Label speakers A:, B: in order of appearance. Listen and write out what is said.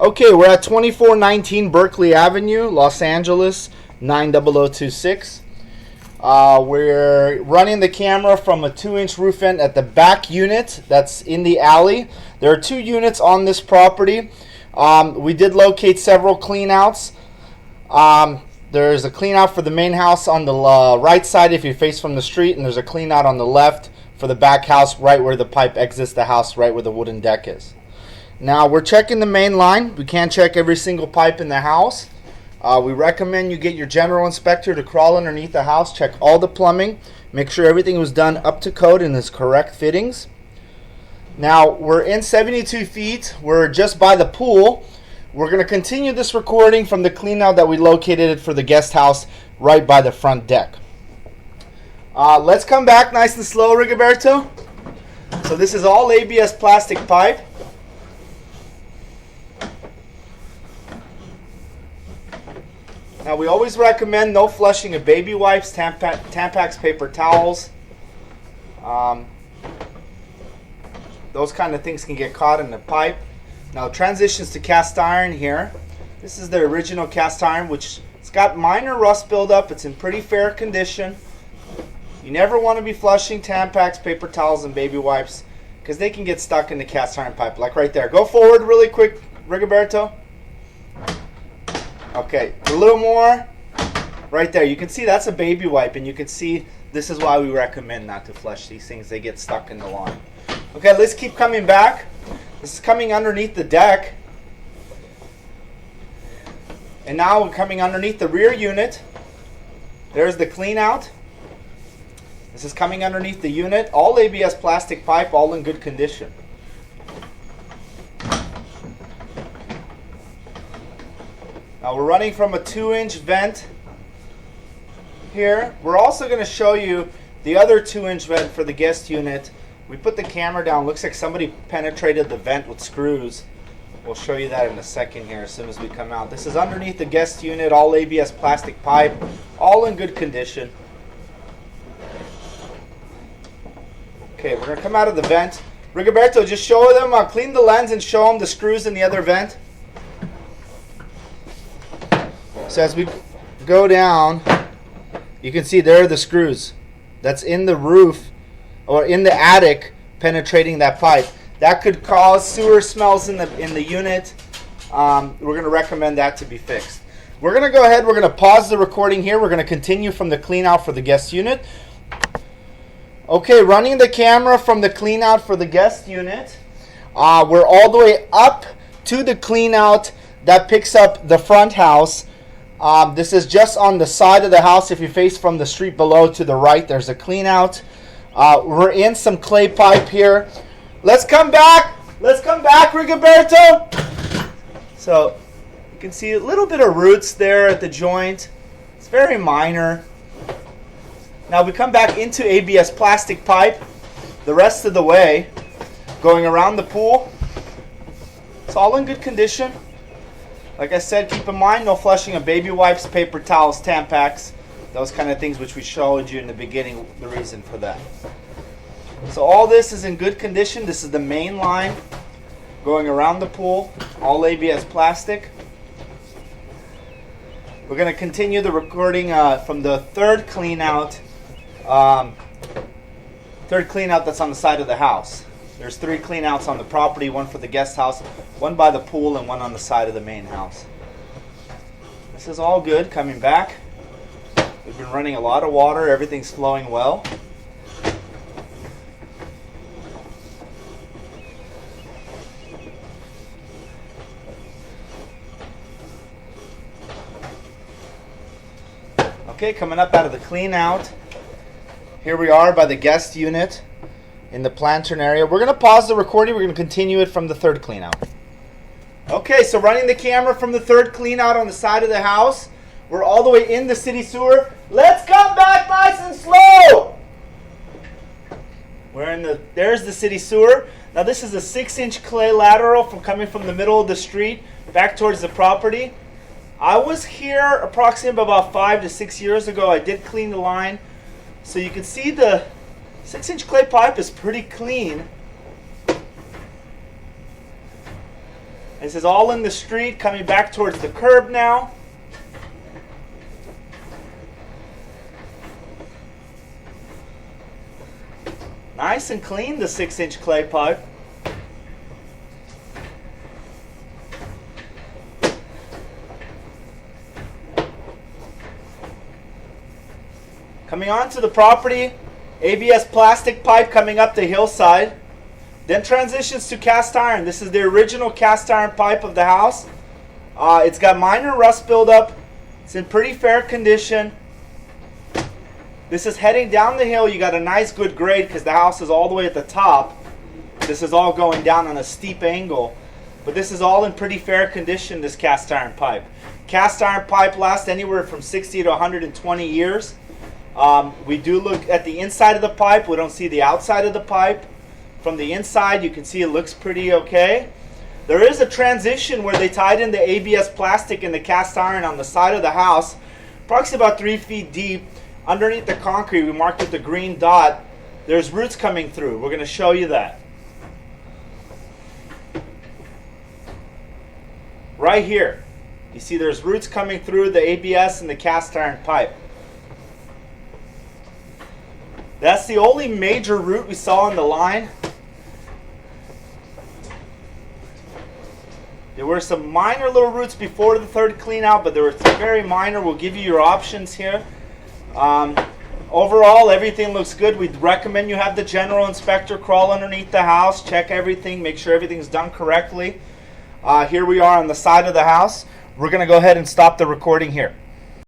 A: Okay, we're at 2419 Berkeley Avenue, Los Angeles, 90026. We're running the camera from a 2-inch roof vent at the back unit that's in the alley. There are 2 units on this property. We did locate several cleanouts. There's a cleanout for the main house on the right side if you face from the street, and there's a cleanout on the left for the back house right where the pipe exits the house, right where the wooden deck is. Now we're checking the main line. We can't check every single pipe in the house. We recommend you get your general inspector to crawl underneath the house, check all the plumbing, make sure everything was done up to code and is correct fittings. Now we're in 72 feet. We're just by the pool. We're going to continue this recording from the cleanout that we located for the guest house right by the front deck. Let's come back nice and slow, Rigoberto. So this is all ABS plastic pipe. Now we always recommend no flushing of baby wipes, Tampax paper towels. Those kind of things can get caught in the pipe. Now transitions to cast iron here. This is the original cast iron, which it's got minor rust buildup. It's in pretty fair condition. You never want to be flushing Tampax paper towels and baby wipes because they can get stuck in the cast iron pipe, like right there. Go forward really quick, Rigoberto. Okay, a little more. Right there, you can see that's a baby wipe, and you can see this is why we recommend not to flush these things. They get stuck in the line. Okay, let's keep coming back. This is coming underneath the deck. And now we're coming underneath the rear unit. There's the clean out. This is coming underneath the unit. All ABS plastic pipe, all in good condition. Now we're running from a 2-inch vent here. We're also going to show you the other 2-inch vent for the guest unit. We put the camera down. Looks like somebody penetrated the vent with screws. We'll show you that in a second here as soon as we come out. This is underneath the guest unit, all ABS plastic pipe, all in good condition. Okay, we're going to come out of the vent. Rigoberto, just show them, clean the lens and show them the screws in the other vent. So as we go down, you can see there are the screws that's in the roof or in the attic penetrating that pipe. That could cause sewer smells in the unit. We're going to recommend that to be fixed. We're going to go ahead. We're going to pause the recording here. We're going to continue from the clean out for the guest unit. Okay, running the camera from the clean out for the guest unit. We're all the way up to the clean out that picks up the front house. This is just on the side of the house. If you face from the street below to the right, there's a clean out. We're in some clay pipe here. Let's come back. Let's come back, Rigoberto. So you can see a little bit of roots there at the joint. It's very minor. Now we come back into ABS plastic pipe the rest of the way, going around the pool. It's all in good condition. Like I said, keep in mind, no flushing of baby wipes, paper towels, Tampax, those kind of things which we showed you in the beginning, the reason for that. So all this is in good condition. This is the main line going around the pool, all ABS plastic. We're going to continue the recording from the third clean out that's on the side of the house. There's 3 clean outs on the property, one for the guest house, one by the pool, and one on the side of the main house. This is all good. Coming back. We've been running a lot of water. Everything's flowing well. Okay, coming up out of the clean out. Here we are by the guest unit in the plantern area. We're going to pause the recording. We're going to continue it from the third clean out. Okay, so running the camera from the third clean out on the side of the house. We're all the way in the city sewer. Let's come back nice and slow. There's the city sewer. Now this is a 6-inch clay lateral coming from the middle of the street back towards the property. I was here approximately about 5 to 6 years ago. I did clean the line. So you can see the 6-inch clay pipe is pretty clean. This is all in the street, coming back towards the curb now. Nice and clean, the 6-inch clay pipe. Coming onto the property, ABS plastic pipe coming up the hillside. Then transitions to cast iron. This is the original cast iron pipe of the house. It's got minor rust buildup. It's in pretty fair condition. This is heading down the hill. You got a nice good grade because the house is all the way at the top. This is all going down on a steep angle. But this is all in pretty fair condition, this cast iron pipe. Cast iron pipe lasts anywhere from 60 to 120 years. We do look at the inside of the pipe. We don't see the outside of the pipe. From the inside, you can see it looks pretty okay. There is a transition where they tied in the ABS plastic and the cast iron on the side of the house, approximately about 3 feet deep. Underneath the concrete, we marked with the green dot. There's roots coming through. We're going to show you that. Right here, you see there's roots coming through the ABS and the cast iron pipe. That's the only major root we saw in the line. There were some minor little roots before the third clean out, but they were very minor. We'll give you your options here. Overall, everything looks good. We'd recommend you have the general inspector crawl underneath the house, check everything, make sure everything's done correctly. Here we are on the side of the house. We're going to go ahead and stop the recording here.